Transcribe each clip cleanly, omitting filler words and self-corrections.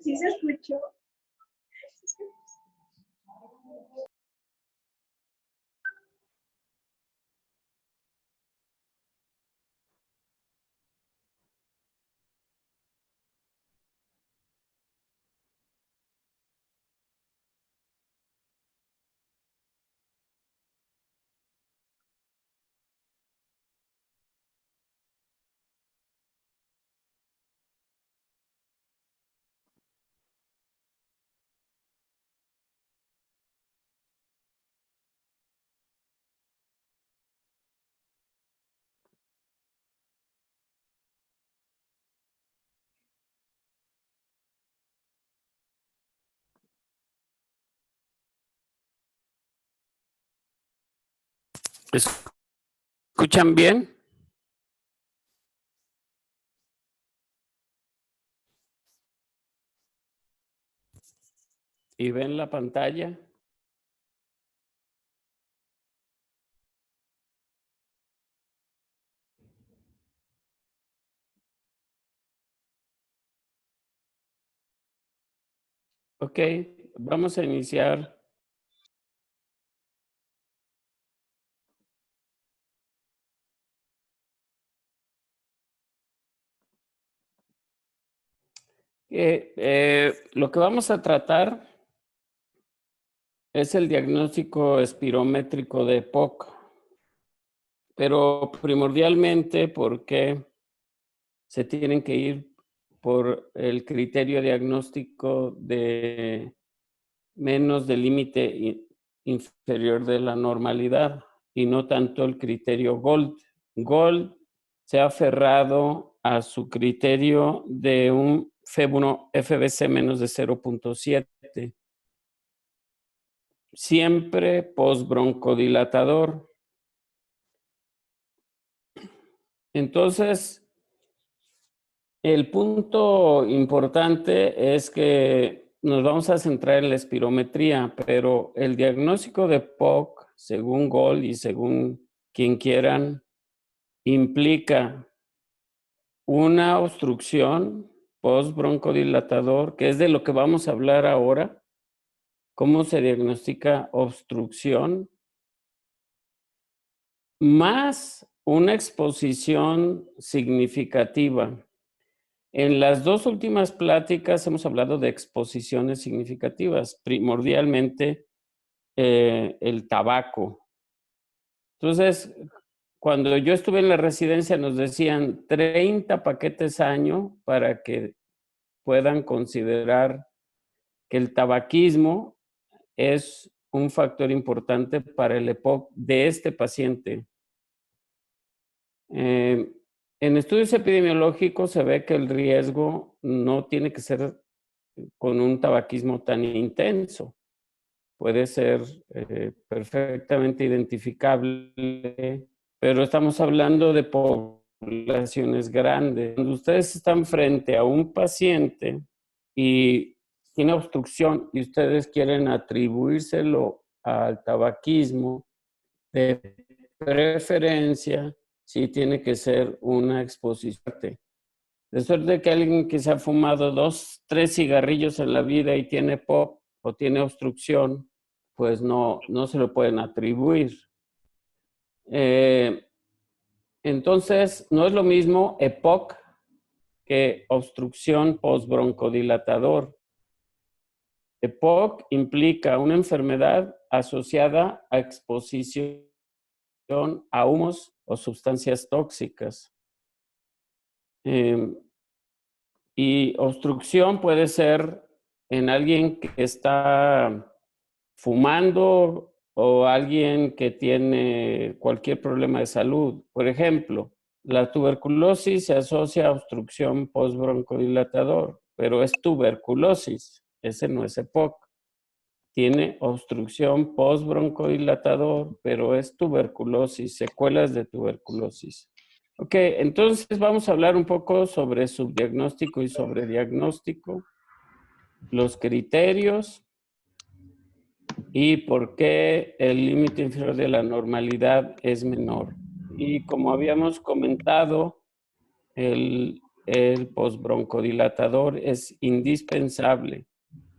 Sí se escuchó. ¿Escuchan bien? ¿Y ven la pantalla? Ok, vamos a iniciar. Lo que vamos a tratar es el diagnóstico espirométrico de EPOC, pero primordialmente porque se tienen que ir por el criterio diagnóstico de menos del límite inferior de la normalidad y no tanto el criterio Gold. Gold se ha aferrado a su criterio de un F1 FBC menos de 0.7, siempre postbroncodilatador. Entonces, el punto importante es que nos vamos a centrar en la espirometría, pero el diagnóstico de POC, según Gold y según quien quieran, implica una obstrucción postbroncodilatador, que es de lo que vamos a hablar ahora. ¿Cómo se diagnostica obstrucción? Más una exposición significativa. En las dos últimas pláticas hemos hablado de exposiciones significativas, primordialmente el tabaco. Entonces, cuando yo estuve en la residencia nos decían 30 paquetes año para que puedan considerar que el tabaquismo es un factor importante para el EPOC de este paciente. En estudios epidemiológicos se ve que el riesgo no tiene que ser con un tabaquismo tan intenso. Puede ser perfectamente identificable, pero estamos hablando de poblaciones grandes. Cuando ustedes están frente a un paciente y tiene obstrucción y ustedes quieren atribuírselo al tabaquismo, de preferencia, sí tiene que ser una exposición. De suerte que alguien que se ha fumado 2, 3 cigarrillos en la vida y tiene POC o tiene obstrucción, pues no se lo pueden atribuir. Entonces, no es lo mismo EPOC que obstrucción postbroncodilatador. EPOC implica una enfermedad asociada a exposición a humos o sustancias tóxicas. Y obstrucción puede ser en alguien que está fumando o alguien que tiene cualquier problema de salud. Por ejemplo, la tuberculosis se asocia a obstrucción postbroncodilatador, pero es tuberculosis, ese no es EPOC. Tiene obstrucción postbroncodilatador, pero es tuberculosis, secuelas de tuberculosis. Ok, entonces vamos a hablar un poco sobre subdiagnóstico y sobre diagnóstico, los criterios y por qué el límite inferior de la normalidad es menor. Y como habíamos comentado, el el postbroncodilatador es indispensable.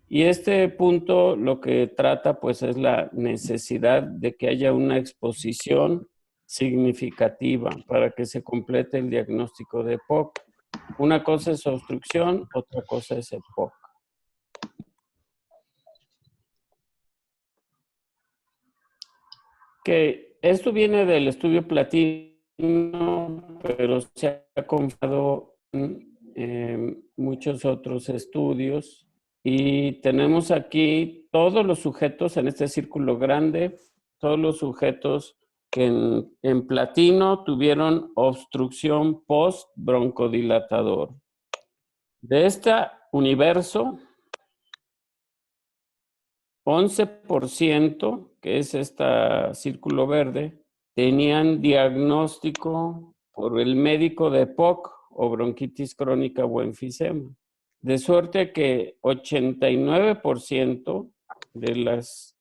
Y este punto lo que trata pues es la necesidad de que haya una exposición significativa para que se complete el diagnóstico de EPOC. Una cosa es obstrucción, otra cosa es EPOC. Que esto viene del estudio platino, pero se ha comprobado en muchos otros estudios. Y tenemos aquí todos los sujetos en este círculo grande, todos los sujetos que en platino tuvieron obstrucción post-broncodilatador. De este universo, 11%, que es este círculo verde, tenían diagnóstico por el médico de EPOC o bronquitis crónica o enfisema. De suerte que 89% de los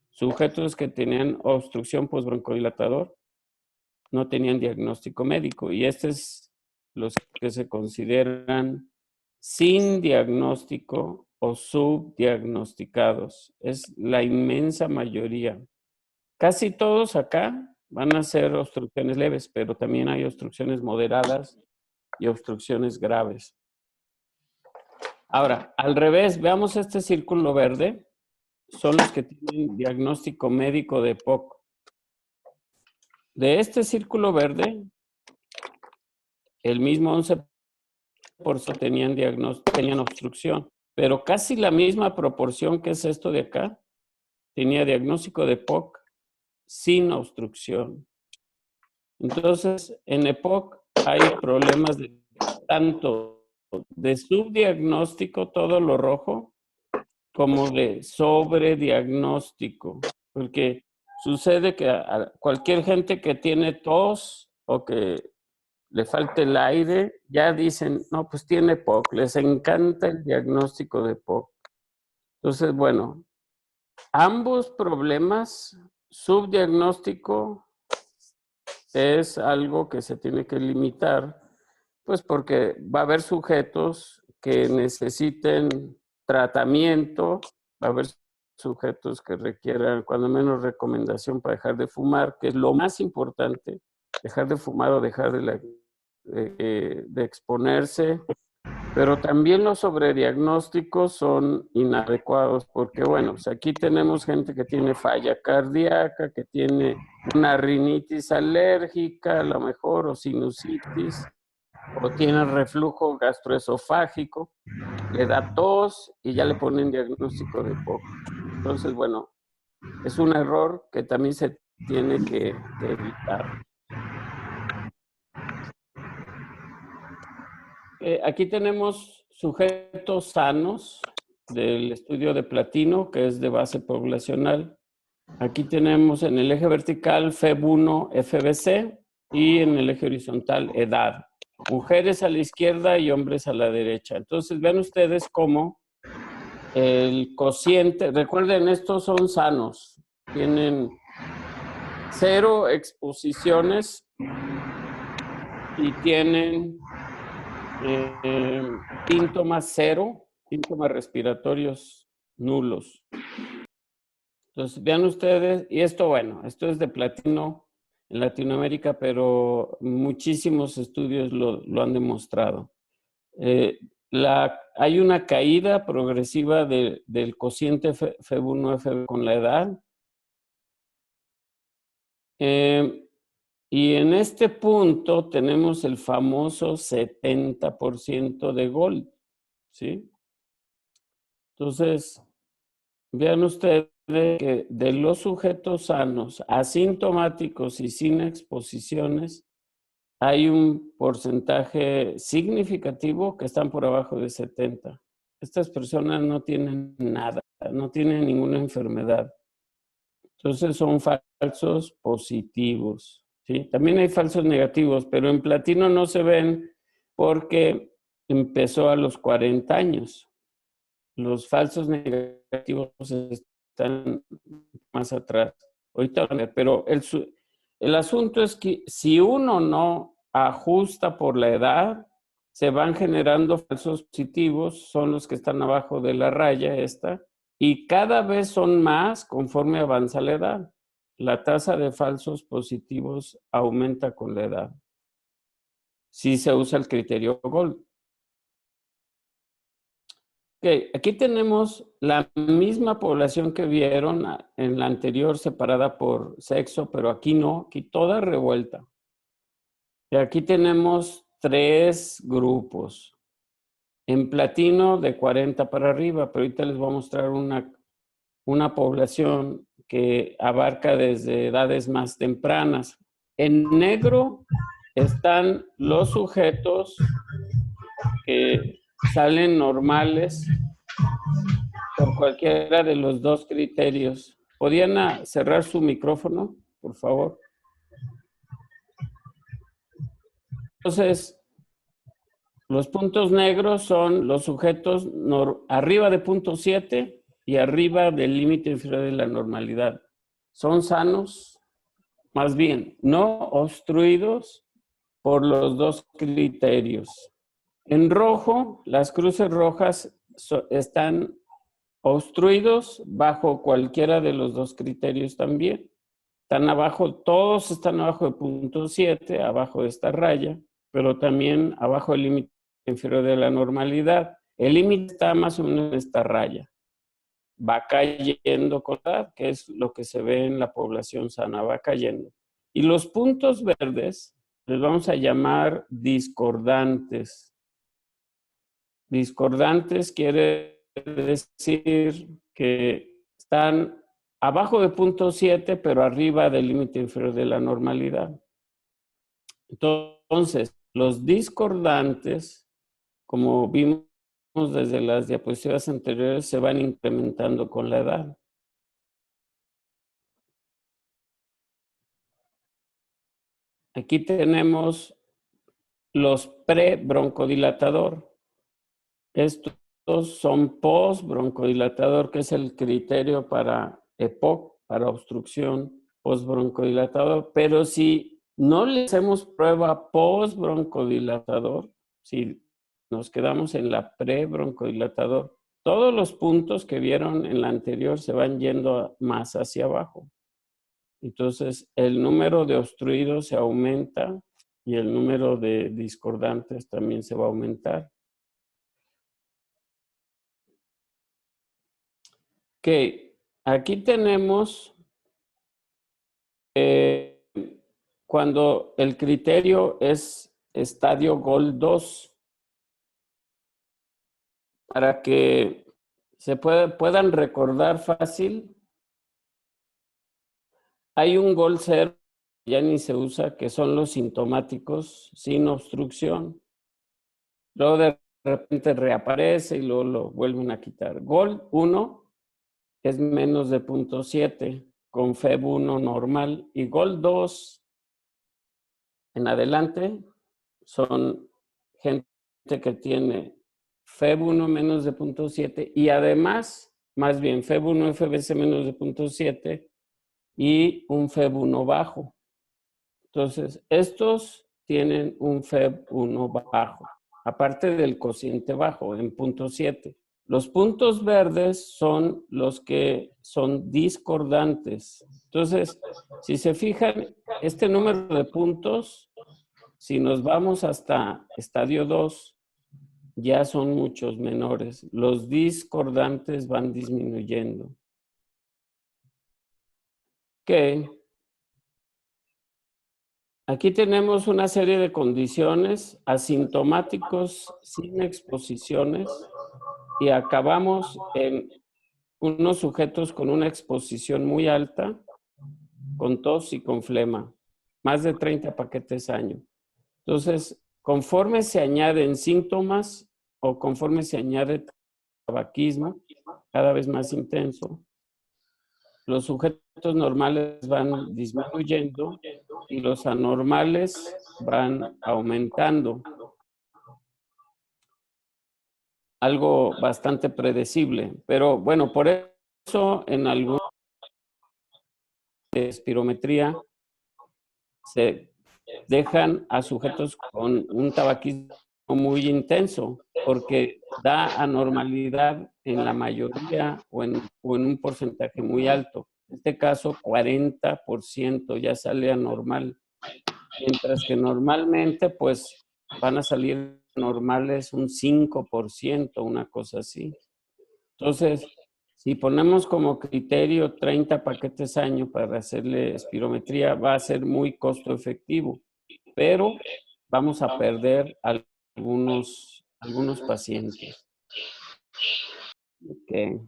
sujetos que tenían obstrucción postbroncodilatador no tenían diagnóstico médico. Y estos es los que se consideran sin diagnóstico o subdiagnosticados. Es la inmensa mayoría. Casi todos acá van a ser obstrucciones leves, pero también hay obstrucciones moderadas y obstrucciones graves. Ahora, al revés, veamos este círculo verde. Son los que tienen diagnóstico médico de EPOC. De este círculo verde, el mismo 11% tenían obstrucción, pero casi la misma proporción que es esto de acá, tenía diagnóstico de EPOC sin obstrucción. Entonces, en EPOC hay problemas tanto de subdiagnóstico, todo lo rojo, como de sobrediagnóstico, porque sucede que a cualquier gente que tiene tos o que le falta el aire, ya dicen, no, pues tiene EPOC, les encanta el diagnóstico de EPOC. Entonces, bueno, ambos problemas, subdiagnóstico es algo que se tiene que limitar, pues porque va a haber sujetos que necesiten tratamiento, va a haber sujetos que requieran cuando menos recomendación para dejar de fumar, que es lo más importante, dejar de fumar o dejar de exponerse, pero también los sobrediagnósticos son inadecuados porque, bueno, pues aquí tenemos gente que tiene falla cardíaca, que tiene una rinitis alérgica, a lo mejor, o sinusitis, o tiene reflujo gastroesofágico, le da tos y ya le ponen diagnóstico de EPOC. Entonces, bueno, es un error que también se tiene que evitar. Aquí tenemos sujetos sanos del estudio de platino, que es de base poblacional. Aquí tenemos en el eje vertical FEB1, FBC y en el eje horizontal edad. Mujeres a la izquierda y hombres a la derecha. Entonces, vean ustedes cómo el cociente, recuerden, estos son sanos, tienen 0 exposiciones y tienen síntomas 0, síntomas respiratorios nulos. Entonces, vean ustedes, y esto, bueno, esto es de platino en Latinoamérica, pero muchísimos estudios lo han demostrado. Hay una caída progresiva del cociente FEB1-FB con la edad. Y en este punto tenemos el famoso 70% de Gold, ¿sí? Entonces, vean ustedes que de los sujetos sanos, asintomáticos y sin exposiciones, hay un porcentaje significativo que están por abajo de 70. Estas personas no tienen nada, no tienen ninguna enfermedad. Entonces son falsos positivos, ¿sí? También hay falsos negativos, pero en platino no se ven porque empezó a los 40 años. Los falsos negativos están más atrás. Ahorita, pero el asunto es que si uno no ajusta por la edad, se van generando falsos positivos, son los que están abajo de la raya esta, y cada vez son más conforme avanza la edad. La tasa de falsos positivos aumenta con la edad. Si se usa el criterio Gold. Okay, aquí tenemos la misma población que vieron en la anterior separada por sexo, pero aquí no, aquí toda revuelta. Y aquí tenemos 3 grupos. En platino de 40 para arriba, pero ahorita les voy a mostrar una población que abarca desde edades más tempranas. En negro están los sujetos que salen normales por cualquiera de los 2 criterios. ¿Podrían cerrar su micrófono, por favor? Entonces, los puntos negros son los sujetos arriba de 0.7 y arriba del límite inferior de la normalidad. Son sanos, más bien, no obstruidos por los 2 criterios. En rojo, las cruces rojas están obstruidos bajo cualquiera de los 2 criterios también. Están abajo, todos están abajo de 0.7, abajo de esta raya, pero también abajo del límite inferior de la normalidad. El límite está más o menos en esta raya. Va cayendo con la edad, que es lo que se ve en la población sana, va cayendo. Y los puntos verdes les vamos a llamar discordantes. Discordantes quiere decir que están abajo de 0.7, pero arriba del límite inferior de la normalidad. Entonces, los discordantes, como vimos desde las diapositivas anteriores, se van incrementando con la edad. Aquí tenemos los pre-broncodilatador. Estos son post-broncodilatador, que es el criterio para EPOC, para obstrucción post-broncodilatador. Pero si no le hacemos prueba post-broncodilatador, si nos quedamos en la pre-broncodilatador, todos los puntos que vieron en la anterior se van yendo más hacia abajo. Entonces, el número de obstruidos se aumenta y el número de discordantes también se va a aumentar. Ok, aquí tenemos cuando el criterio es estadio Gold 2, para que se puedan recordar fácil. Hay un Gold 0, ya ni se usa, que son los sintomáticos sin obstrucción. Luego de repente reaparece y luego lo vuelven a quitar. Gold 1 es menos de 0.7 con FEB 1 normal y Gold 2 en adelante son gente que tiene FEB 1 menos de 0.7 y además, más bien FEB 1 FBC menos de 0.7 y un FEB 1 bajo. Entonces, estos tienen un FEB 1 bajo, aparte del cociente bajo en 0.7. Los puntos verdes son los que son discordantes. Entonces, si se fijan, este número de puntos, si nos vamos hasta estadio 2, ya son muchos menores. Los discordantes van disminuyendo. Ok. Aquí tenemos una serie de condiciones asintomáticos sin exposiciones y acabamos en unos sujetos con una exposición muy alta, con tos y con flema, más de 30 paquetes año. Entonces, conforme se añaden síntomas o conforme se añade tabaquismo, cada vez más intenso, los sujetos normales van disminuyendo y los anormales van aumentando. Algo bastante predecible, pero bueno, por eso en alguna espirometría se dejan a sujetos con un tabaquismo muy intenso, porque da anormalidad en la mayoría o en un porcentaje muy alto. En este caso, 40% ya sale anormal, mientras que normalmente, pues, van a salir normales un 5%, una cosa así. Entonces, si ponemos como criterio 30 paquetes año para hacerle espirometría, va a ser muy costo efectivo, pero vamos a perder algunos pacientes. Okay.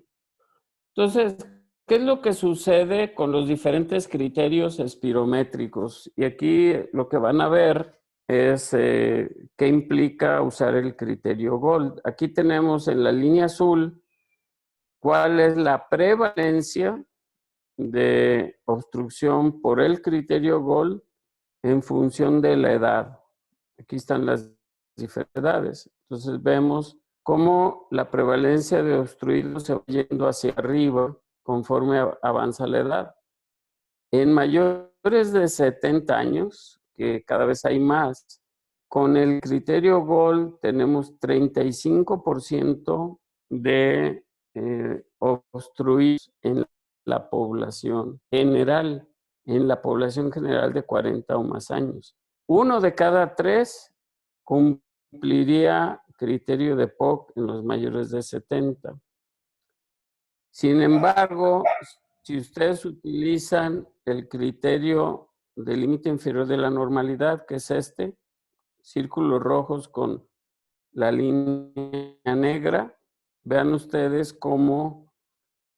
Entonces, ¿qué es lo que sucede con los diferentes criterios espirométricos? Y aquí lo que van a ver es qué implica usar el criterio GOLD. Aquí tenemos en la línea azul cuál es la prevalencia de obstrucción por el criterio GOLD en función de la edad. Aquí están las diferentes edades. Entonces vemos cómo la prevalencia de obstruido se va yendo hacia arriba conforme avanza la edad. En mayores de 70 años, que cada vez hay más, con el criterio GOLD tenemos 35% de obstruidos en la población general, en la población general de 40 o más años. 1 de cada 3 cumpliría criterio de POC en los mayores de 70. Sin embargo, si ustedes utilizan el criterio del límite inferior de la normalidad, que es este, círculos rojos con la línea negra, vean ustedes cómo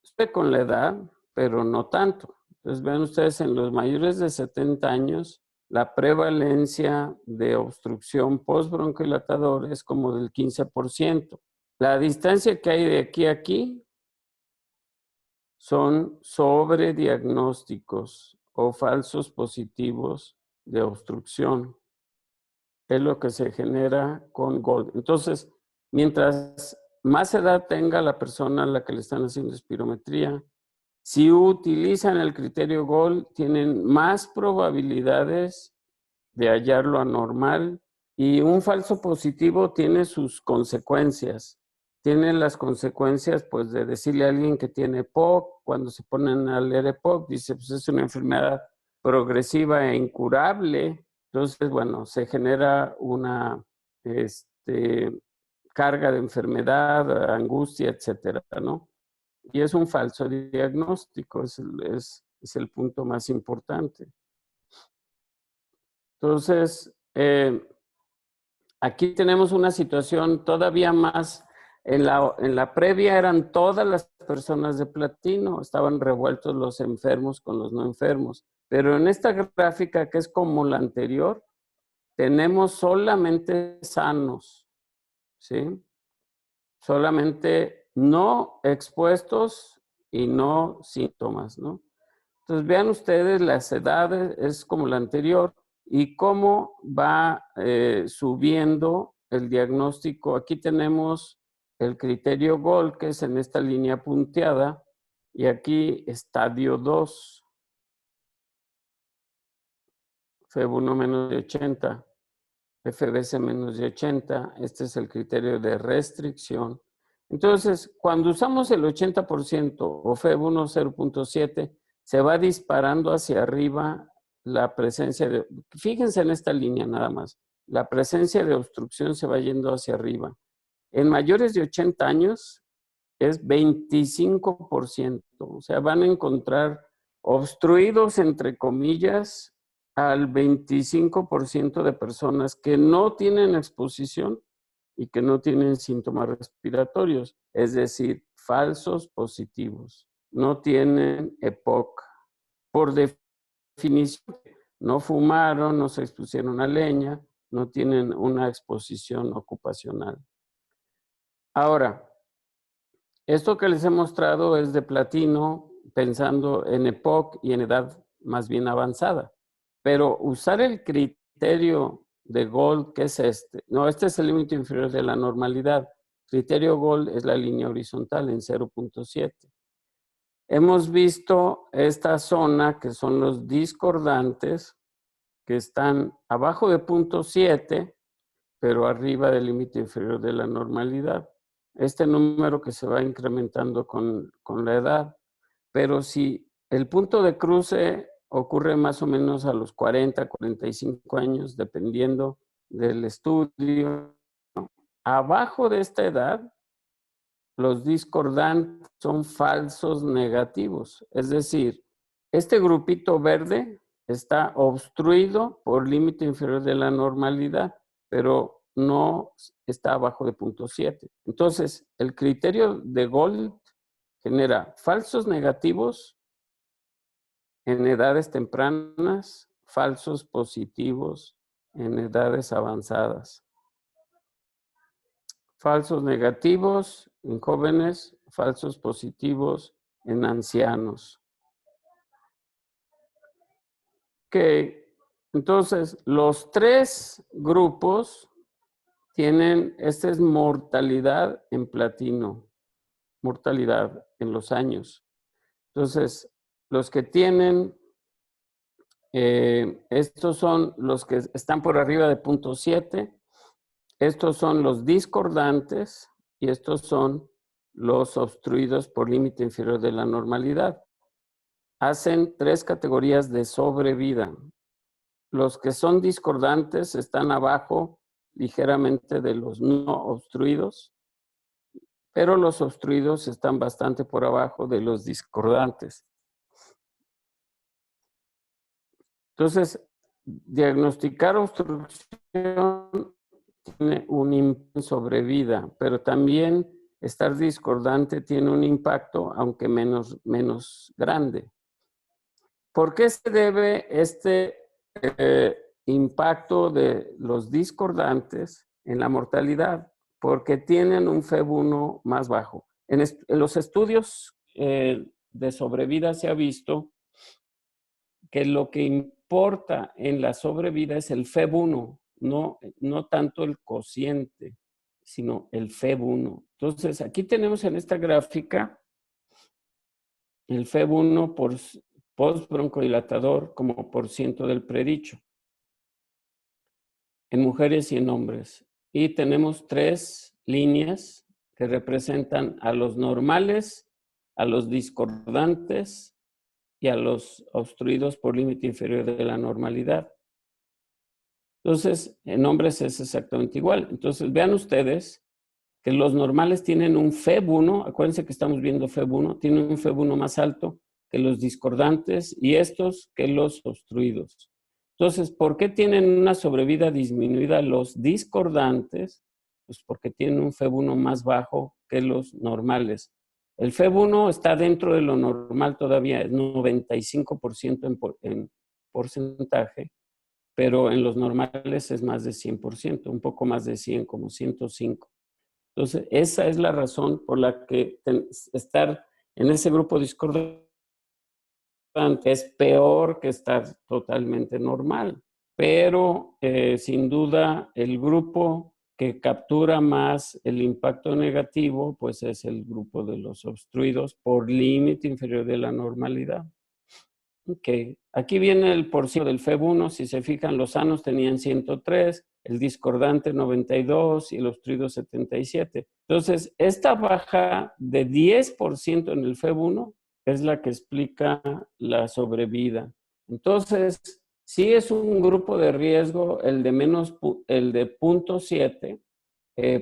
sube con la edad, pero no tanto. Entonces vean ustedes en los mayores de 70 años, la prevalencia de obstrucción postbronquilatador es como del 15%. La distancia que hay de aquí a aquí son sobrediagnósticos o falsos positivos de obstrucción. Es lo que se genera con GOLD. Entonces, mientras más edad tenga la persona a la que le están haciendo espirometría, si utilizan el criterio GOLD, tienen más probabilidades de hallar lo anormal, y un falso positivo tiene sus consecuencias. Tiene las consecuencias, pues, de decirle a alguien que tiene POC, cuando se ponen a leer POC, dice, pues es una enfermedad progresiva e incurable. Entonces, bueno, se genera una carga de enfermedad, angustia, etcétera, ¿no? Y es un falso diagnóstico, es el punto más importante. Entonces, aquí tenemos una situación todavía más. En la previa eran todas las personas de platino, estaban revueltos los enfermos con los no enfermos. Pero en esta gráfica, que es como la anterior, tenemos solamente sanos, ¿sí? Solamente no expuestos y no síntomas, ¿no? Entonces vean ustedes las edades, es como la anterior, y cómo va subiendo el diagnóstico. Aquí tenemos el criterio GOLD, que es en esta línea punteada, y aquí estadio 2, FEB1 menos de 80, FBC menos de 80, este es el criterio de restricción. Entonces, cuando usamos el 80% o FEB1 0.7, se va disparando hacia arriba la presencia de, fíjense en esta línea nada más, la presencia de obstrucción se va yendo hacia arriba. En mayores de 80 años es 25%, o sea, van a encontrar obstruidos, entre comillas, al 25% de personas que no tienen exposición y que no tienen síntomas respiratorios, es decir, falsos positivos, no tienen EPOC. Por definición, no fumaron, no se expusieron a leña, no tienen una exposición ocupacional. Ahora, esto que les he mostrado es de platino, pensando en EPOC y en edad más bien avanzada. Pero usar el criterio de GOLD, ¿qué es este? No, este es el límite inferior de la normalidad. Criterio GOLD es la línea horizontal en 0.7. Hemos visto esta zona que son los discordantes, que están abajo de 0.7 pero arriba del límite inferior de la normalidad. Este número que se va incrementando con la edad. Pero si el punto de cruce ocurre más o menos a los 40, 45 años, dependiendo del estudio, abajo de esta edad, los discordantes son falsos negativos. Es decir, este grupito verde está obstruido por límite inferior de la normalidad, pero no está abajo de 0.7. Entonces, el criterio de Gold genera falsos negativos en edades tempranas, falsos positivos en edades avanzadas. Falsos negativos en jóvenes, falsos positivos en ancianos. Ok, entonces los tres grupos tienen, esta es mortalidad en platino, mortalidad en los años. Entonces, los que tienen, estos son los que están por arriba de 0.7. Estos son los discordantes y estos son los obstruidos por límite inferior de la normalidad. Hacen tres categorías de sobrevida. Los que son discordantes están abajo ligeramente de los no obstruidos, pero los obstruidos están bastante por abajo de los discordantes. Entonces, diagnosticar obstrucción tiene un impacto sobre vida, pero también estar discordante tiene un impacto, aunque menos grande. ¿Por qué se debe este impacto de los discordantes en la mortalidad? Porque tienen un FEV1 más bajo. En los estudios de sobrevida se ha visto que lo que importa en la sobrevida es el FEV1, no tanto el cociente, sino el FEV1. Entonces, aquí tenemos en esta gráfica el FEV1 por postbroncodilatador como por ciento del predicho, en mujeres y en hombres. Y tenemos tres líneas que representan a los normales, a los discordantes y a los obstruidos por límite inferior de la normalidad. Entonces, en hombres es exactamente igual. Entonces, vean ustedes que los normales tienen un FEV1, acuérdense que estamos viendo FEV1, tienen un FEV1 más alto que los discordantes y estos que los obstruidos. Entonces, ¿por qué tienen una sobrevida disminuida los discordantes? Pues porque tienen un FEV1 más bajo que los normales. El FEV1 está dentro de lo normal todavía, es 95% en porcentaje, pero en los normales es más de 100%, un poco más de 100, como 105. Entonces, esa es la razón por la que estar en ese grupo discordante es peor que estar totalmente normal. Pero, sin duda, el grupo que captura más el impacto negativo, pues es el grupo de los obstruidos por límite inferior de la normalidad. Ok, aquí viene el porcentaje del FEV1. Si se fijan, los sanos tenían 103, el discordante 92 y el obstruido 77. Entonces, esta baja de 10% en el FEV1 es la que explica la sobrevida. Entonces, sí es un grupo de riesgo el de 0.7,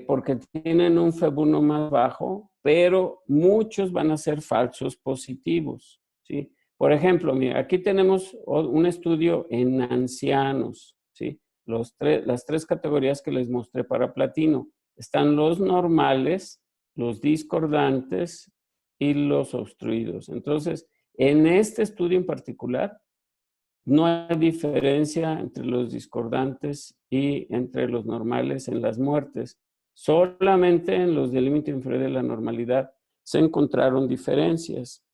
porque tienen un FEV1 más bajo, pero muchos van a ser falsos positivos, ¿sí? Por ejemplo, mira, aquí tenemos un estudio en ancianos, ¿sí? Las tres categorías que les mostré para platino. Están los normales, los discordantes y los obstruidos. Entonces, en este estudio en particular, no hay diferencia entre los discordantes y entre los normales en las muertes. Solamente en los del límite inferior de la normalidad se encontraron diferencias.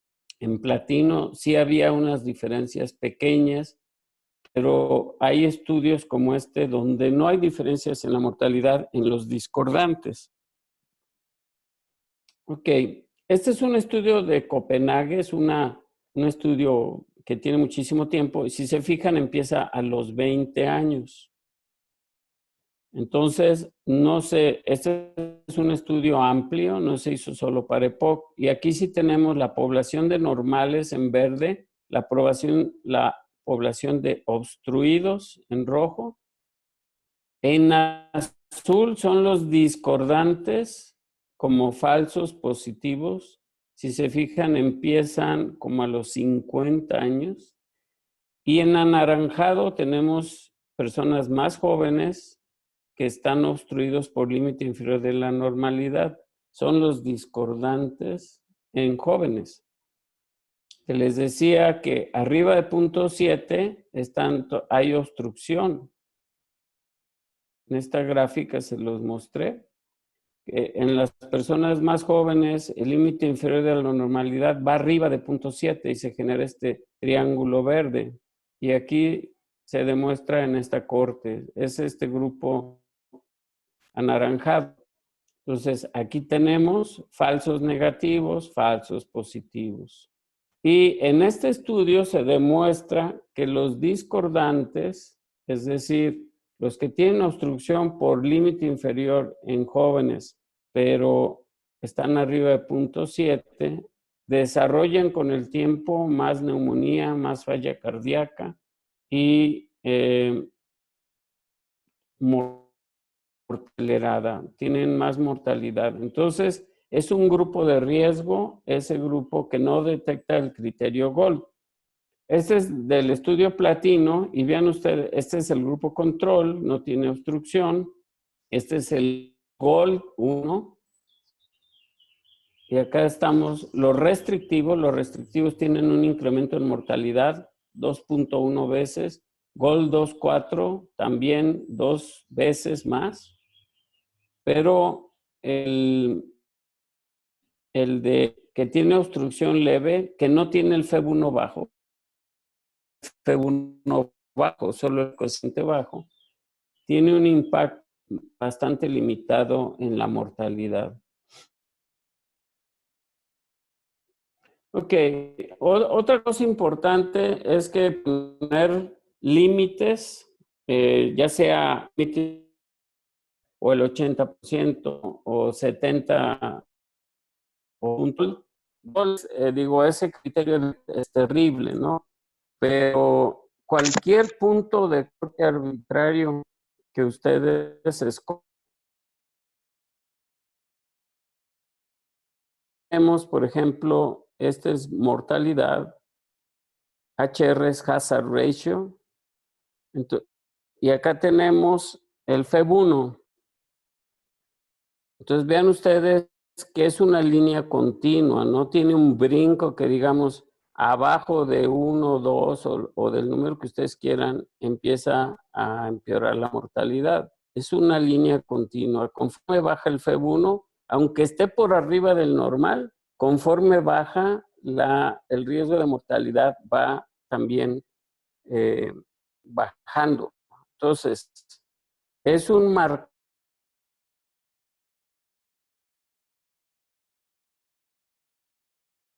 En platino sí había unas diferencias pequeñas, pero hay estudios como este donde no hay diferencias en la mortalidad en los discordantes. Ok, este es un estudio de Copenhague, es un estudio que tiene muchísimo tiempo, y si se fijan empieza a los 20 años. Entonces, no sé, este es un estudio amplio, no se hizo solo para EPOC. Y aquí sí tenemos la población de normales en verde, la población de obstruidos en rojo. En azul son los discordantes como falsos positivos. Si se fijan, empiezan como a los 50 años. Y en anaranjado tenemos personas más jóvenes que están obstruidos por límite inferior de la normalidad. Son los discordantes en jóvenes. Que les decía que arriba de 0.7 hay obstrucción. En esta gráfica se los mostré. En las personas más jóvenes, el límite inferior de la normalidad va arriba de 0.7 y se genera este triángulo verde. Y aquí se demuestra en esta corte. Es este grupo anaranjado. Entonces, aquí tenemos falsos negativos, falsos positivos. Y en este estudio se demuestra que los discordantes, es decir, los que tienen obstrucción por límite inferior en jóvenes, pero están arriba de 0.7, desarrollan con el tiempo más neumonía, más falla cardíaca y mortalidad, tienen más mortalidad. Entonces, es un grupo de riesgo, ese grupo que no detecta el criterio GOLD. Este es del estudio platino y vean ustedes, este es el grupo control, no tiene obstrucción. Este es el GOLD 1. Y acá estamos los restrictivos tienen un incremento en mortalidad 2.1 veces. GOLD 2.4 también 2 veces más. Pero el de que tiene obstrucción leve, que no tiene el FEB1 bajo, FEB1 bajo, solo el cociente bajo, tiene un impacto bastante limitado en la mortalidad. Ok, otra cosa importante es que poner límites, ya sea o el 80% o 70%, digo, ese criterio es terrible, ¿no? Pero cualquier punto de corte arbitrario que ustedes escogen, por ejemplo, esta es mortalidad, HR es hazard ratio, y acá tenemos el FEB1. Entonces vean ustedes que es una línea continua, no tiene un brinco que digamos abajo de 1, 2 o del número que ustedes quieran empieza a empeorar la mortalidad. Es una línea continua. Conforme baja el FEB1, aunque esté por arriba del normal, conforme baja el riesgo de mortalidad va también bajando. Entonces, es un marcador.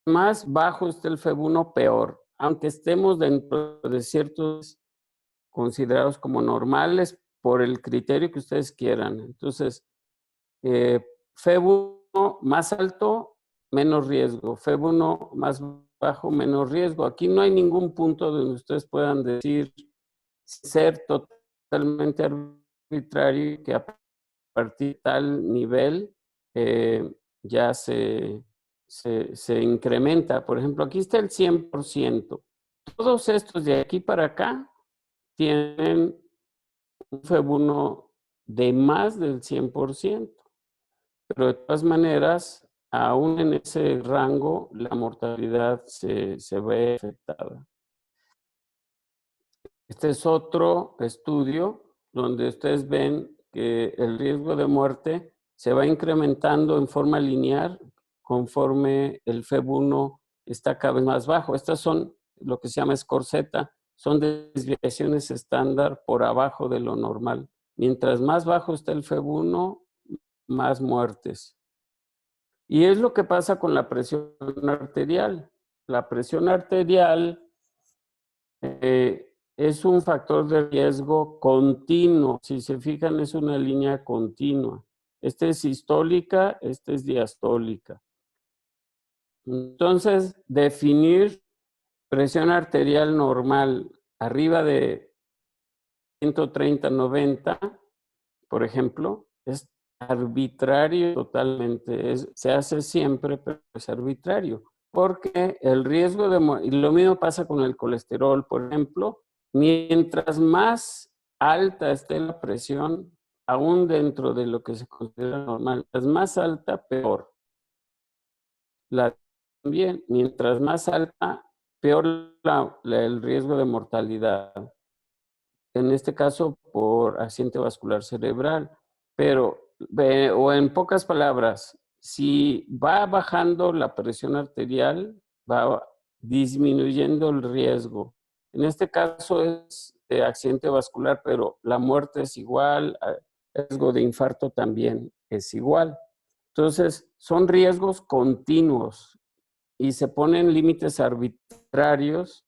Más bajo está el FEB1, peor. Aunque estemos dentro de ciertos considerados como normales por el criterio que ustedes quieran. Entonces, FEB1 más alto, menos riesgo. FEB1 más bajo, menos riesgo. Aquí no hay ningún punto donde ustedes puedan decir ser totalmente arbitrario que a partir de tal nivel ya se incrementa. Por ejemplo, aquí está el 100%. Todos estos de aquí para acá tienen un FEB1 de más del 100%. Pero de todas maneras, aún en ese rango, la mortalidad se ve afectada. Este es otro estudio donde ustedes ven que el riesgo de muerte se va incrementando en forma lineal conforme el FEB1 está cada vez más bajo. Estas son lo que se llama score Z, son desviaciones estándar por abajo de lo normal. Mientras más bajo está el FEB1, más muertes. Y es lo que pasa con la presión arterial. La presión arterial es un factor de riesgo continuo. Si se fijan, es una línea continua. Esta es sistólica, esta es diastólica. Entonces, definir presión arterial normal arriba de 130/90, por ejemplo, es arbitrario totalmente. Se hace siempre, pero es arbitrario. Porque el riesgo de... Y lo mismo pasa con el colesterol, por ejemplo. Mientras más alta esté la presión, aún dentro de lo que se considera normal, es más alta, peor. También, mientras más alta, peor el riesgo de mortalidad. En este caso, por accidente vascular cerebral. Pero, o en pocas palabras, si va bajando la presión arterial, va disminuyendo el riesgo. En este caso es de accidente vascular, pero la muerte es igual, el riesgo de infarto también es igual. Entonces, son riesgos continuos y se ponen límites arbitrarios,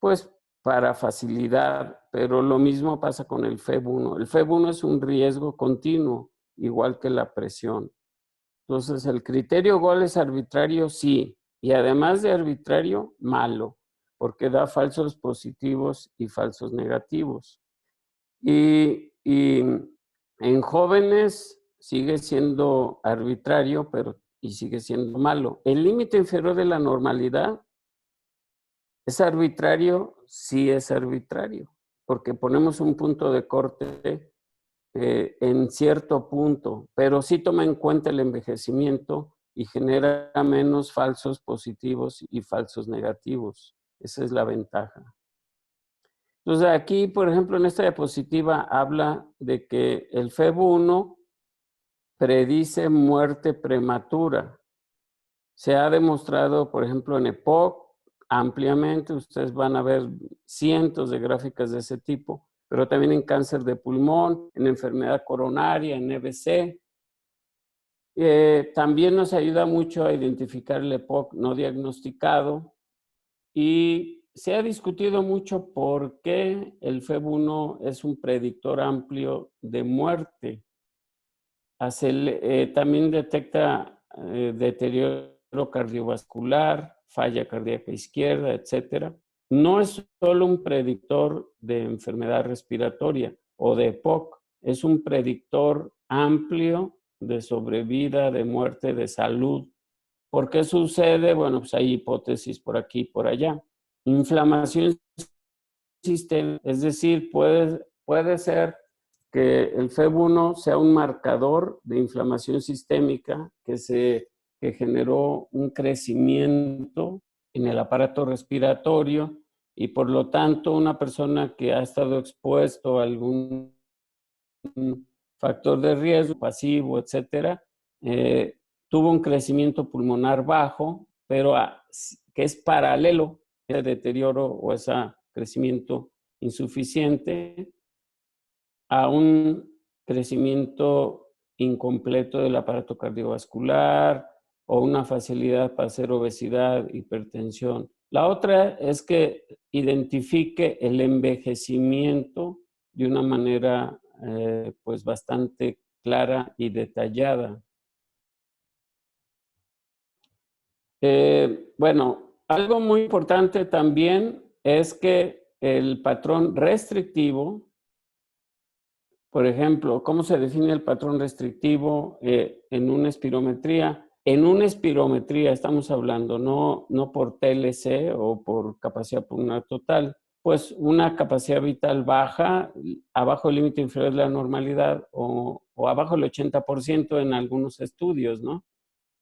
pues para facilidad, pero lo mismo pasa con el FEV1. El FEV1 es un riesgo continuo, igual que la presión. Entonces, el criterio GOL es arbitrario, sí, y además de arbitrario, malo, porque da falsos positivos y falsos negativos. Y en jóvenes sigue siendo arbitrario, pero y sigue siendo malo. El límite inferior de la normalidad ¿es arbitrario? Sí es arbitrario, porque ponemos un punto de corte en cierto punto, pero sí toma en cuenta el envejecimiento y genera menos falsos positivos y falsos negativos. Esa es la ventaja. Entonces aquí, por ejemplo, en esta diapositiva habla de que el FEV1 predice muerte prematura. Se ha demostrado, por ejemplo, en EPOC ampliamente, ustedes van a ver cientos de gráficas de ese tipo, pero también en cáncer de pulmón, en enfermedad coronaria, en EBC. También nos ayuda mucho a identificar el EPOC no diagnosticado y se ha discutido mucho por qué el FEV1 es un predictor amplio de muerte. También detecta deterioro cardiovascular, falla cardíaca izquierda, etc. No es solo un predictor de enfermedad respiratoria o de EPOC, es un predictor amplio de sobrevida, de muerte, de salud. ¿Por qué sucede? Bueno, pues hay hipótesis por aquí y por allá. Inflamación sistémica, es decir, puede ser que el FEV1 sea un marcador de inflamación sistémica que generó un crecimiento en el aparato respiratorio y por lo tanto una persona que ha estado expuesto a algún factor de riesgo pasivo, etcétera, tuvo un crecimiento pulmonar bajo, pero que es paralelo a ese deterioro o ese crecimiento insuficiente a un crecimiento incompleto del aparato cardiovascular o una facilidad para hacer obesidad, hipertensión. La otra es que identifique el envejecimiento de una manera pues bastante clara y detallada. Bueno, algo muy importante también es que el patrón restrictivo, por ejemplo, ¿cómo se define el patrón restrictivo en una espirometría? En una espirometría estamos hablando, no por TLC o por capacidad pulmonar total, pues una capacidad vital baja, abajo del límite inferior de la normalidad o abajo del 80% en algunos estudios, ¿no?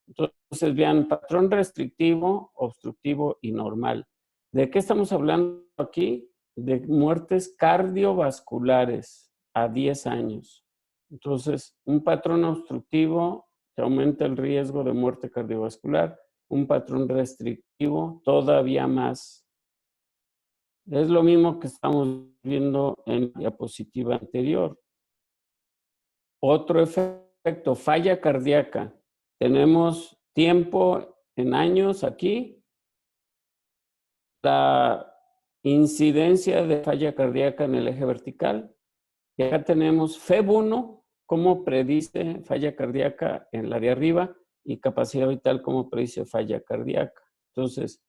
Entonces, vean, patrón restrictivo, obstructivo y normal. ¿De qué estamos hablando aquí? De muertes cardiovasculares a 10 años. Entonces, un patrón obstructivo que aumenta el riesgo de muerte cardiovascular, un patrón restrictivo todavía más. Es lo mismo que estamos viendo en la diapositiva anterior. Otro efecto, falla cardíaca. Tenemos tiempo en años aquí. incidencia de falla cardíaca en el eje vertical. Y acá tenemos FEV1, cómo predice falla cardíaca en la de arriba, y capacidad vital, cómo predice falla cardíaca. Entonces,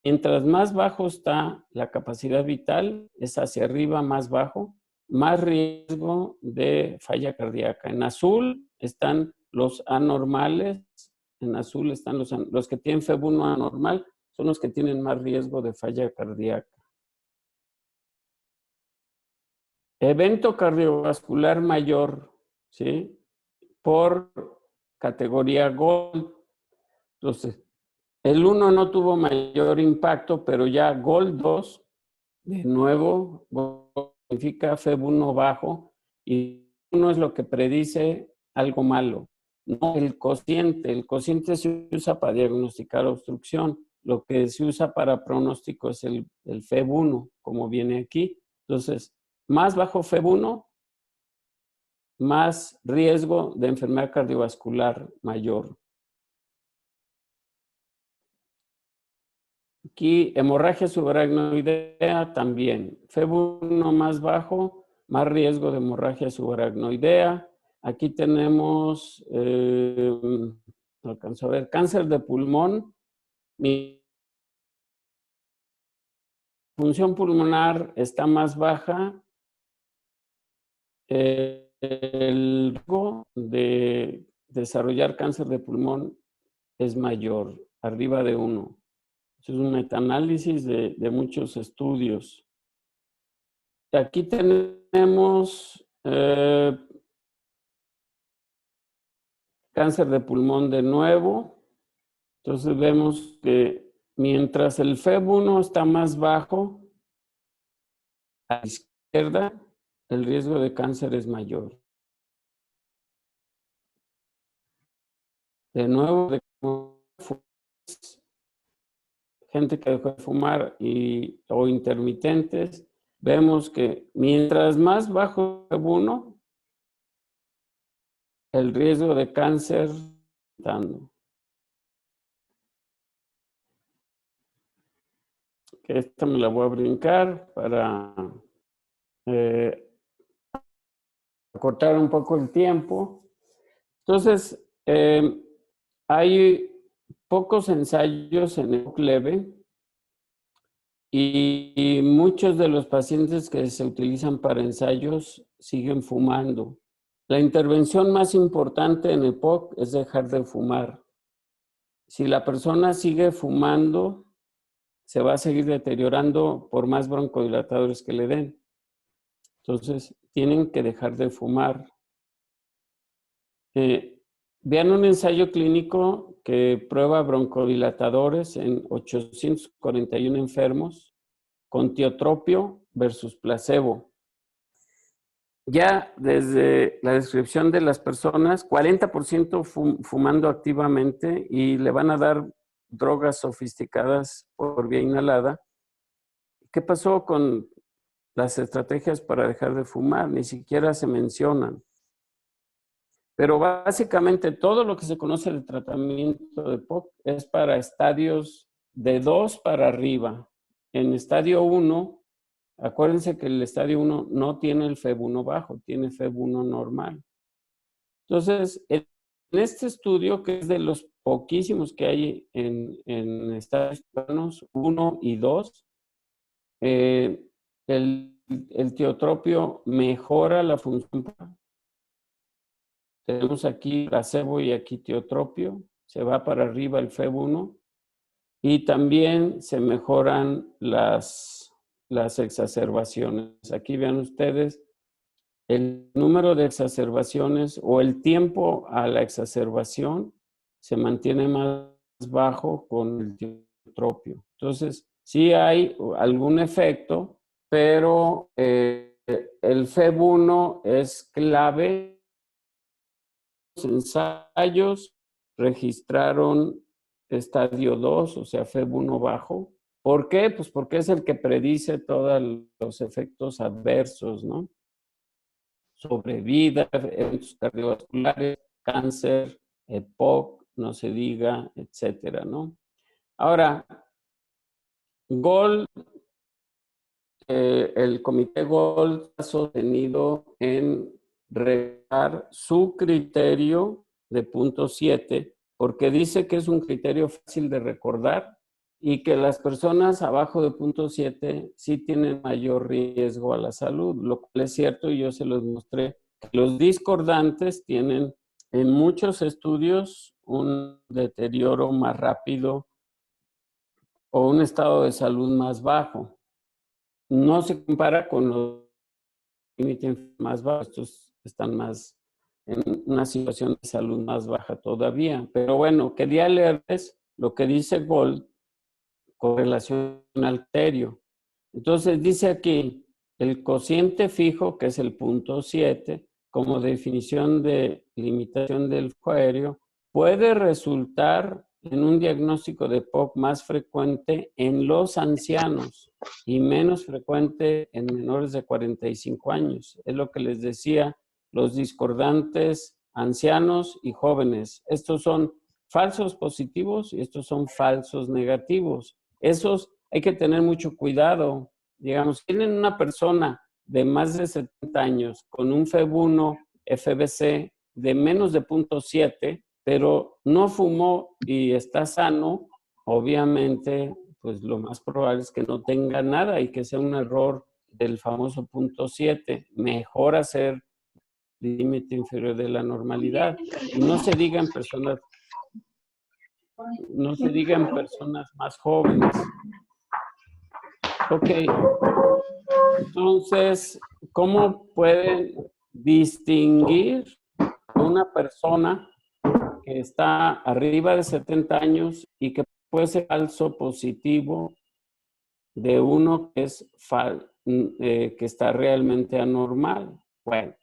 mientras más bajo está la capacidad vital, es hacia arriba más bajo, más riesgo de falla cardíaca. En azul están los anormales, en azul están los que tienen FEV1 anormal, son los que tienen más riesgo de falla cardíaca. Evento cardiovascular mayor, ¿sí? Por categoría Gold. Entonces, el 1 no tuvo mayor impacto, pero ya Gold 2, de nuevo, significa FEV1 bajo, y 1 es lo que predice algo malo. No el cociente se usa para diagnosticar obstrucción. Lo que se usa para pronóstico es el FEV1, como viene aquí. Entonces, más bajo FEV1, más riesgo de enfermedad cardiovascular mayor. Aquí, hemorragia subaracnoidea también. FEV1 más bajo, más riesgo de hemorragia subaracnoidea. Aquí tenemos, no alcanzo a ver, cáncer de pulmón. Mi función pulmonar está más baja. El riesgo de desarrollar cáncer de pulmón es mayor, arriba de 1. Es un metaanálisis de muchos estudios. Aquí tenemos cáncer de pulmón de nuevo. Entonces vemos que mientras el FEV1 está más bajo, a la izquierda, el riesgo de cáncer es mayor. De nuevo, gente que dejó de fumar o intermitentes, vemos que mientras más bajo el FEV1, el riesgo de cáncer está aumentando. Que esta me la voy a brincar para acortar un poco el tiempo. Entonces, hay pocos ensayos en el leve y muchos de los pacientes que se utilizan para ensayos siguen fumando. La intervención más importante en EPOC es dejar de fumar. Si la persona sigue fumando, se va a seguir deteriorando por más broncodilatadores que le den. Entonces, tienen que dejar de fumar. Vean un ensayo clínico que prueba broncodilatadores en 841 enfermos con tiotropio versus placebo. Ya desde la descripción de las personas, 40% fumando activamente y le van a dar drogas sofisticadas por vía inhalada. ¿Qué pasó con las estrategias para dejar de fumar? Ni siquiera se mencionan. Pero básicamente todo lo que se conoce de tratamiento de POC es para estadios de 2 para arriba. En estadio 1, acuérdense que el estadio 1 no tiene el FEV1 bajo, tiene FEV1 normal. Entonces, en este estudio, que es de los poquísimos que hay en estadios 1 y 2, el tiotropio mejora la función. Tenemos aquí placebo y aquí tiotropio. Se va para arriba el FEV1 y también se mejoran las exacerbaciones. Aquí vean ustedes el número de exacerbaciones o el tiempo a la exacerbación se mantiene más bajo con el tiotropio. Entonces, sí hay algún efecto, pero el FEV1 es clave. Los ensayos registraron estadio 2, o sea, FEV1 bajo. ¿Por qué? Pues porque es el que predice todos los efectos adversos, ¿no? Sobrevida, eventos cardiovasculares, cáncer, EPOC, no se diga, etcétera, ¿no? Ahora, Gold el Comité Gold ha sostenido en regar su criterio de punto 7, porque dice que es un criterio fácil de recordar y que las personas abajo de punto 7 sí tienen mayor riesgo a la salud, lo cual es cierto y yo se los mostré. Los discordantes tienen en muchos estudios un deterioro más rápido o un estado de salud más bajo. No se compara con los límites más bajos, estos están más en una situación de salud más baja todavía. Pero bueno, quería leerles lo que dice Gold con relación al criterio. Entonces dice aquí, el cociente fijo, que es el punto 7, como definición de limitación del flujo aéreo, puede resultar en un diagnóstico de POC más frecuente en los ancianos y menos frecuente en menores de 45 años. Es lo que les decía, los discordantes ancianos y jóvenes. Estos son falsos positivos y estos son falsos negativos. Esos hay que tener mucho cuidado. Digamos, tienen una persona de más de 70 años con un FEV1, FBC de menos de 0.7, pero no fumó y está sano, obviamente, pues lo más probable es que no tenga nada y que sea un error del famoso 0.7. Mejor hacer límite inferior de la normalidad. Y no se diga en personas más jóvenes. Ok, entonces, ¿cómo pueden distinguir a una persona que está arriba de 70 años y que puede ser falso positivo de uno que es que está realmente anormal? Bueno,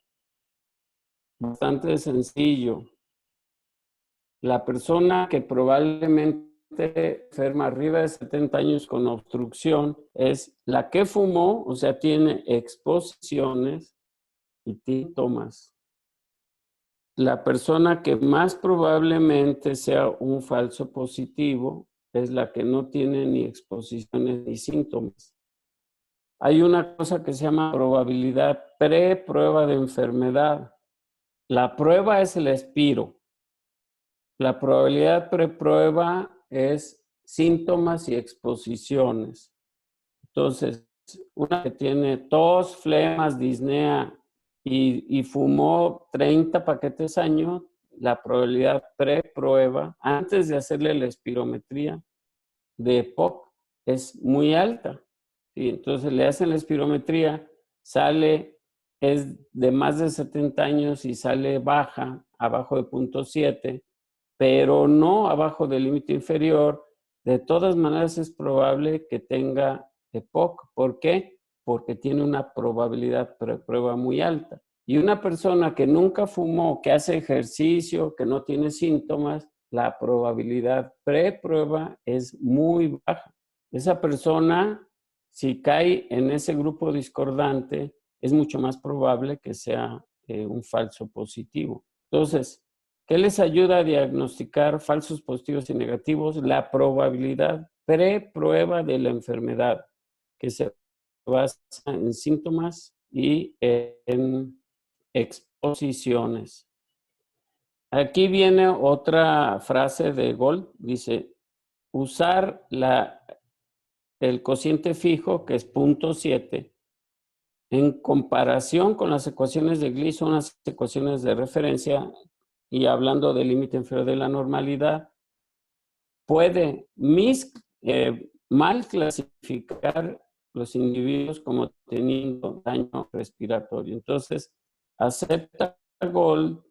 bastante sencillo. La persona que probablemente enferma arriba de 70 años con obstrucción es la que fumó, o sea, tiene exposiciones y síntomas. La persona que más probablemente sea un falso positivo es la que no tiene ni exposiciones ni síntomas. Hay una cosa que se llama probabilidad pre-prueba de enfermedad. La prueba es el expiro. La probabilidad preprueba es síntomas y exposiciones. Entonces, una que tiene tos, flemas, disnea y fumó 30 paquetes año, la probabilidad preprueba, antes de hacerle la espirometría de EPOC, es muy alta. ¿Sí? Entonces le hacen la espirometría, es de más de 70 años y sale baja, abajo de 0.7, pero no abajo del límite inferior. De todas maneras es probable que tenga EPOC. ¿Por qué? Porque tiene una probabilidad prueba muy alta. Y una persona que nunca fumó, que hace ejercicio, que no tiene síntomas, la probabilidad preprueba es muy baja. Esa persona, si cae en ese grupo discordante, es mucho más probable que sea un falso positivo. Entonces, ¿qué les ayuda a diagnosticar falsos positivos y negativos? La probabilidad preprueba de la enfermedad, que se basa en síntomas y en exposiciones. Aquí viene otra frase de Gold, dice, usar el cociente fijo, que es 0.7, en comparación con las ecuaciones de Gleason, las ecuaciones de referencia, y hablando del límite inferior de la normalidad, puede mal clasificar los individuos como teniendo daño respiratorio. Entonces, acepta Gold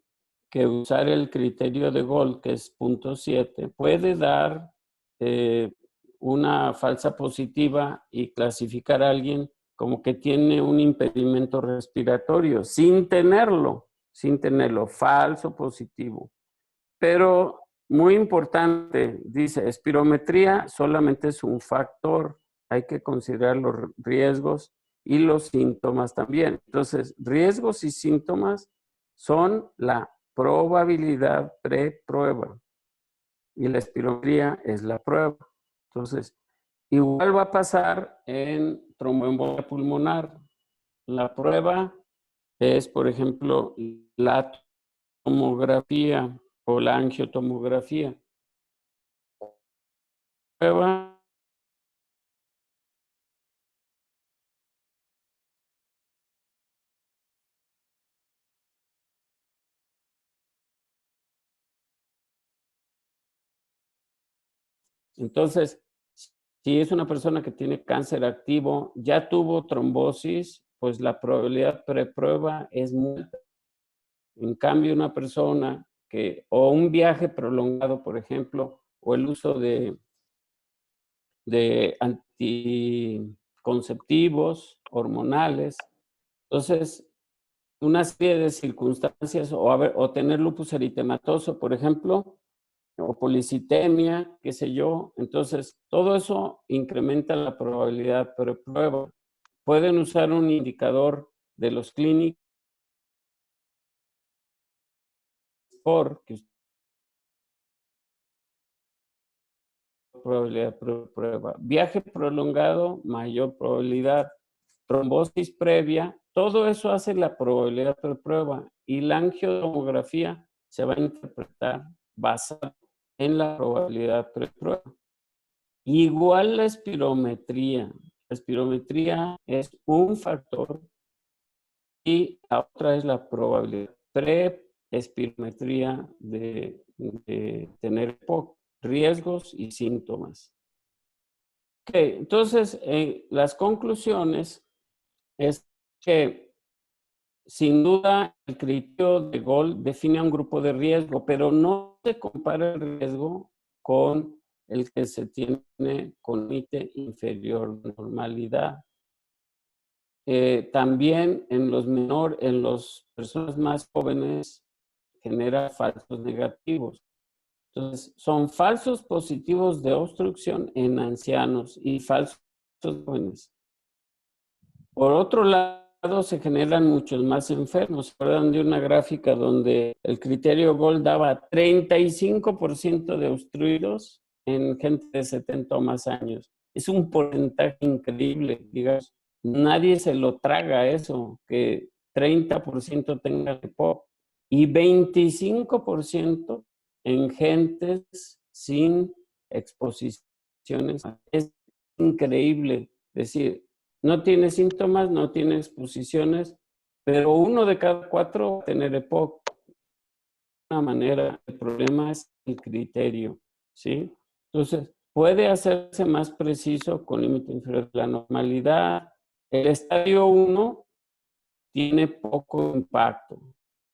que usar el criterio de Gold, que es 0.7, puede dar una falsa positiva y clasificar a alguien como que tiene un impedimento respiratorio, sin tenerlo, falso positivo. Pero muy importante, dice, espirometría solamente es un factor, hay que considerar los riesgos y los síntomas también. Entonces, riesgos y síntomas son la probabilidad preprueba y la espirometría es la prueba. Entonces, Igual va a pasar en tromboembolia pulmonar. La prueba es, por ejemplo, la tomografía o la angiotomografía. Prueba Entonces, si es una persona que tiene cáncer activo, ya tuvo trombosis, pues la probabilidad preprueba es muy alta. En cambio, una persona o un viaje prolongado, por ejemplo, o el uso de anticonceptivos, hormonales. Entonces, una serie de circunstancias, o tener lupus eritematoso, por ejemplo, o policitemia, qué sé yo. Entonces, todo eso incrementa la probabilidad preprueba. Pueden usar un indicador de los clínicos porque probabilidad prueba. Viaje prolongado, mayor probabilidad. Trombosis previa, todo eso hace la probabilidad prueba y la angiotomografía se va a interpretar basada en la probabilidad prueba. Igual la espirometría. La espirometría es un factor y la otra es la probabilidad pre-espirometría de tener riesgos y síntomas. Okay, entonces, las conclusiones es que sin duda el criterio de Gold define a un grupo de riesgo, pero no se compara el riesgo con el que se tiene con límite inferior de normalidad. También en las personas más jóvenes genera falsos negativos. Entonces, son falsos positivos de obstrucción en ancianos y falsos jóvenes. Por otro lado, se generan muchos más enfermos. ¿Se acuerdan de una gráfica donde el criterio Gold daba 35% de obstruidos en gente de 70 o más años? Es un porcentaje increíble, digamos. Nadie se lo traga eso, que 30% tenga EPOC y 25% en gentes sin exposiciones. Es increíble. Es decir, no tiene síntomas, no tiene exposiciones, pero 1 de cada 4 va a tener EPOC. De una manera, el problema es el criterio, ¿sí? Entonces, puede hacerse más preciso con límite inferior de la normalidad. El estadio 1 tiene poco impacto,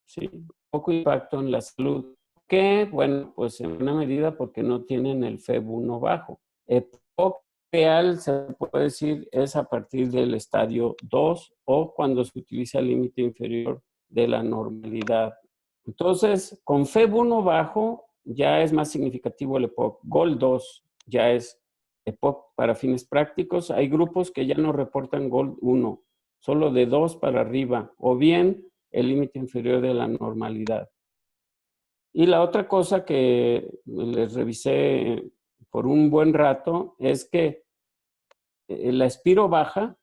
¿sí? Poco impacto en la salud. ¿Qué? Bueno, pues en una medida porque no tienen el FEB1 bajo. EPOC real, se puede decir, es a partir del estadio 2 o cuando se utiliza el límite inferior de la normalidad. Entonces, con FEB1 bajo ya es más significativo el EPOC. GOL 2 ya es EPOC para fines prácticos. Hay grupos que ya no reportan GOL 1, solo de 2 para arriba, o bien el límite inferior de la normalidad. Y la otra cosa que les revisé por un buen rato es que la espiro baja,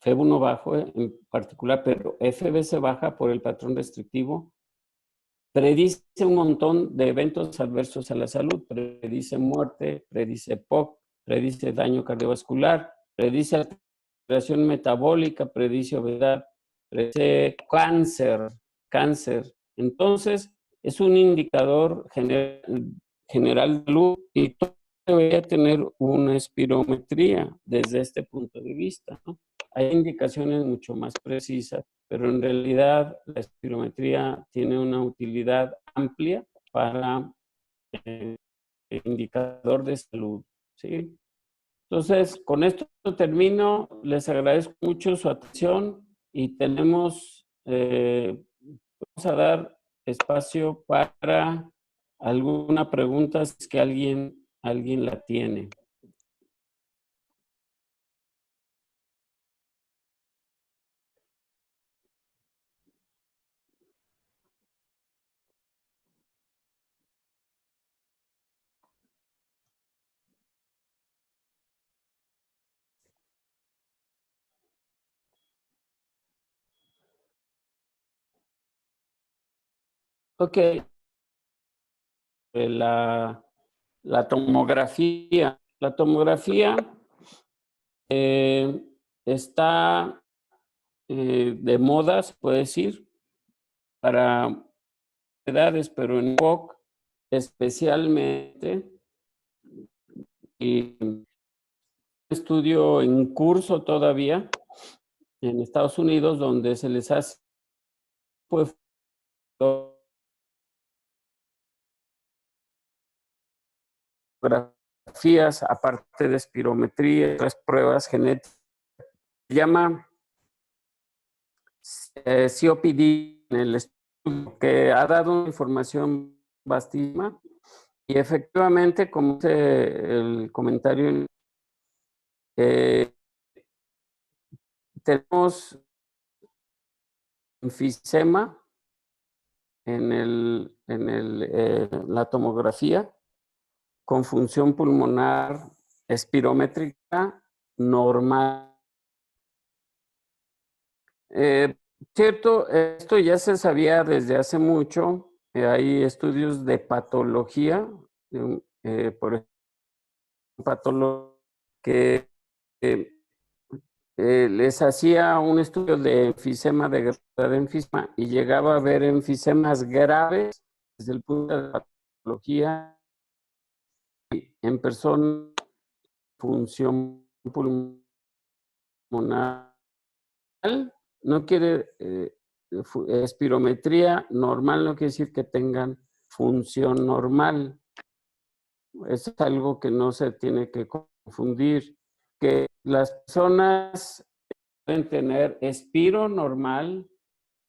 FEB1 bajo en particular, pero FBC baja por el patrón restrictivo, predice un montón de eventos adversos a la salud, predice muerte, predice POC, predice daño cardiovascular, predice alteración metabólica, predice obesidad, predice cáncer. Entonces, es un indicador general de salud y todo debería tener una espirometría desde este punto de vista, ¿no? Hay indicaciones mucho más precisas, pero en realidad la espirometría tiene una utilidad amplia para el indicador de salud, ¿sí? Entonces, con esto termino. Les agradezco mucho su atención y vamos a dar espacio para alguna pregunta si es que alguien la tiene. Ok. La, la tomografía. La tomografía está de moda, se puede decir, para edades, pero en POC especialmente, y un estudio en curso todavía en Estados Unidos donde se les hace pues, fotografías, aparte de espirometría, otras pruebas genéticas. Se llama COPD en el estudio, que ha dado información vastísima y efectivamente, como dice el comentario, eh, tenemos enfisema la tomografía con función pulmonar espirométrica normal. Cierto, esto ya se sabía desde hace mucho. Hay estudios de patología, por ejemplo, patólogo que les hacía un estudio de enfisema, de gravedad de enfisema, y llegaba a ver enfisemas graves desde el punto de la patología en persona, función pulmonar, no quiere, espirometría normal no quiere decir que tengan función normal. Es algo que no se tiene que confundir, que las personas pueden tener espiro normal,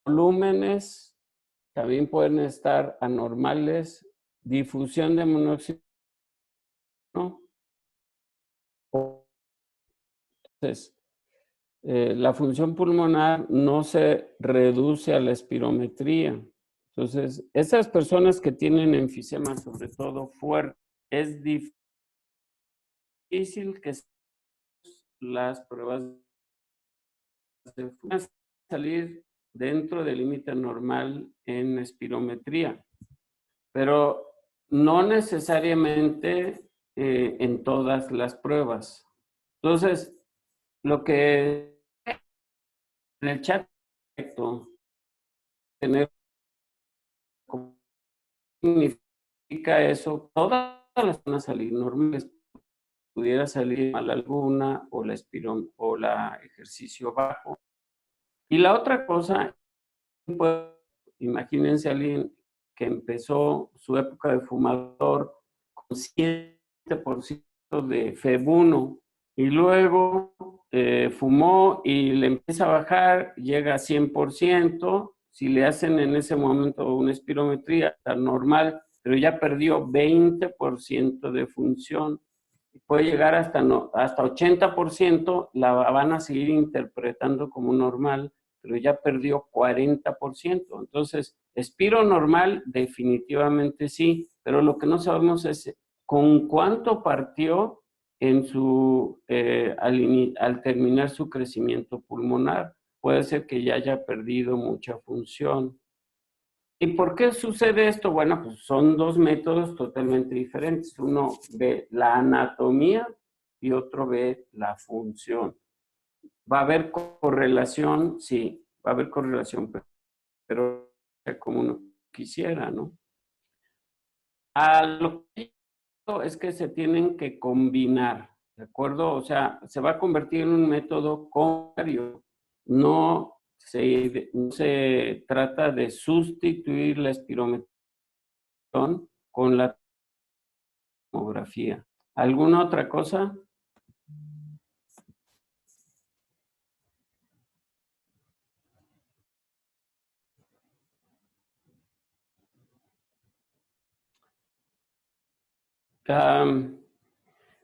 volúmenes también pueden estar anormales, difusión de monóxido. Entonces, la función pulmonar no se reduce a la espirometría. Entonces, esas personas que tienen enfisema, sobre todo fuerte, es difícil que las pruebas puedan salir dentro del límite normal en espirometría, pero no necesariamente en todas las pruebas. Entonces, lo que en el chat tener como significa eso, todas las van a salir normales, pudiera salir mal alguna o la espirón o la ejercicio bajo. Y la otra cosa, pues, imagínense a alguien que empezó su época de fumador con 7% de FEB1 y luego fumó y le empieza a bajar, llega a 100%, si le hacen en ese momento una espirometría, está normal, pero ya perdió 20% de función. Puede llegar hasta 80%, la van a seguir interpretando como normal, pero ya perdió 40%. Entonces, expiro normal, definitivamente sí, pero lo que no sabemos es con cuánto partió al terminar su crecimiento pulmonar. Puede ser que ya haya perdido mucha función. ¿Y por qué sucede esto? Bueno, pues son dos métodos totalmente diferentes. Uno ve la anatomía y otro ve la función. ¿Va a haber correlación? Sí, va a haber correlación, pero como uno quisiera, ¿no? A lo que digo es que se tienen que combinar, ¿de acuerdo? O sea, se va a convertir en un método contrario. No se trata de sustituir la espirometría con la tomografía. ¿Alguna otra cosa?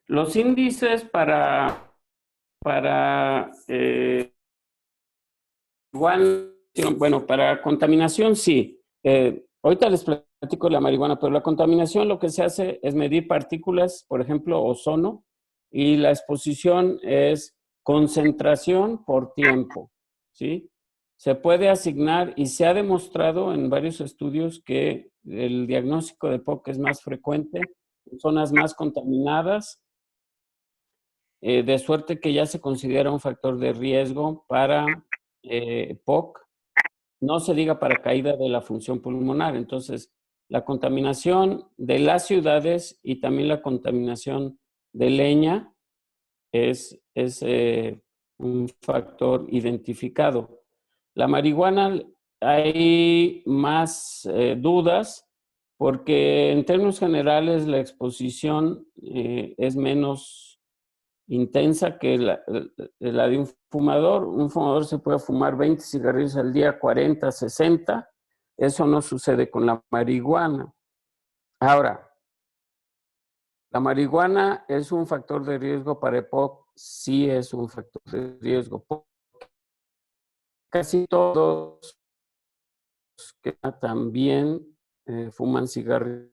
Los índices para igual, bueno, para contaminación sí. Ahorita les platico la marihuana, pero la contaminación lo que se hace es medir partículas, por ejemplo, ozono, y la exposición es concentración por tiempo, ¿sí? se puede asignar y se ha demostrado en varios estudios que el diagnóstico de POC es más frecuente en zonas más contaminadas, de suerte que ya se considera un factor de riesgo para POC, no se diga para caída de la función pulmonar. Entonces, la contaminación de las ciudades y también la contaminación de leña es un factor identificado. La marihuana, hay más dudas porque en términos generales la exposición es menos intensa que la de un fumador. Un fumador se puede fumar 20 cigarrillos al día, 40, 60. Eso no sucede con la marihuana. Ahora, ¿la marihuana es un factor de riesgo para EPOC? Sí es un factor de riesgo. Casi todos que también fuman cigarrillos,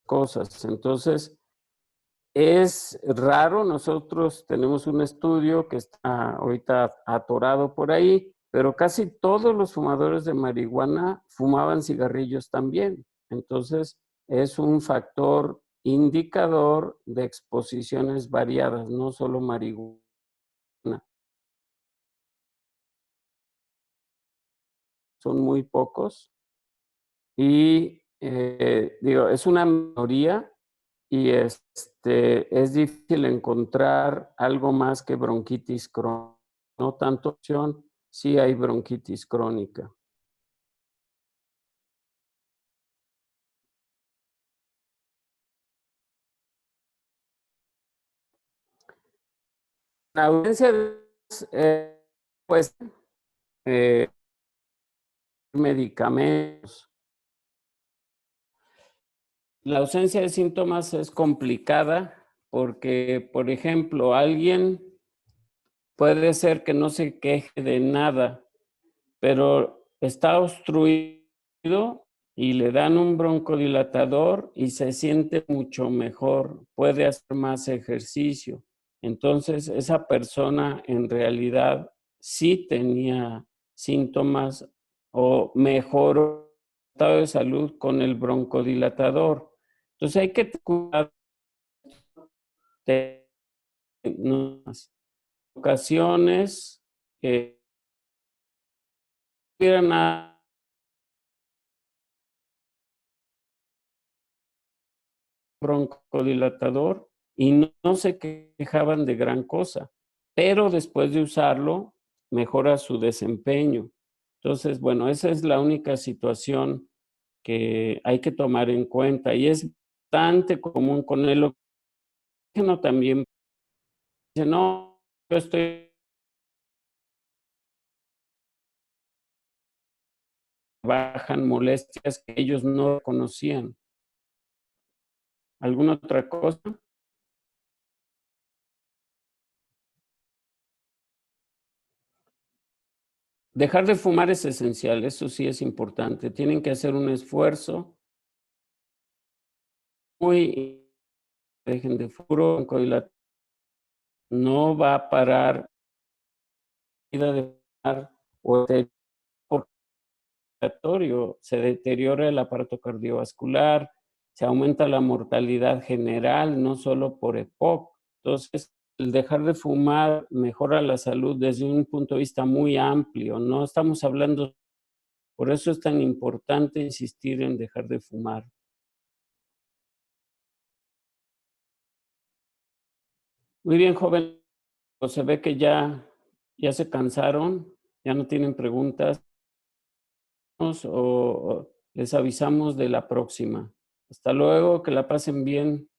cosas. Entonces, es raro. Nosotros tenemos un estudio que está ahorita atorado por ahí, pero casi todos los fumadores de marihuana fumaban cigarrillos también. Entonces, es un factor indicador de exposiciones variadas, no solo marihuana. Son muy pocos y digo, es una minoría y es difícil encontrar algo más que bronquitis crónica. No tanto opción, sí hay bronquitis crónica. La ausencia de pues, medicamentos. La ausencia de síntomas es complicada porque, por ejemplo, alguien puede ser que no se queje de nada, pero está obstruido y le dan un broncodilatador y se siente mucho mejor, puede hacer más ejercicio. Entonces, esa persona en realidad sí tenía síntomas o mejoró el estado de salud con el broncodilatador. Entonces, hay que cuidar de ocasiones que hubieran broncodilatador y no se quejaban de gran cosa, pero después de usarlo mejora su desempeño. Entonces, bueno, esa es la única situación que hay que tomar en cuenta y es bastante común con el oxígeno también. Dice, no, yo estoy bajan molestias que ellos no conocían. ¿Alguna otra cosa? Dejar de fumar es esencial, eso sí es importante. Tienen que hacer un esfuerzo muy, dejen de fumar, no va a parar vida de fumar o respiratorio, se deteriora el aparato cardiovascular, se aumenta la mortalidad general, no solo por EPOC. Entonces, el dejar de fumar mejora la salud desde un punto de vista muy amplio. No estamos hablando, por eso es tan importante insistir en dejar de fumar. Muy bien, joven. Pues se ve que ya se cansaron, ya no tienen preguntas o les avisamos de la próxima. Hasta luego, que la pasen bien.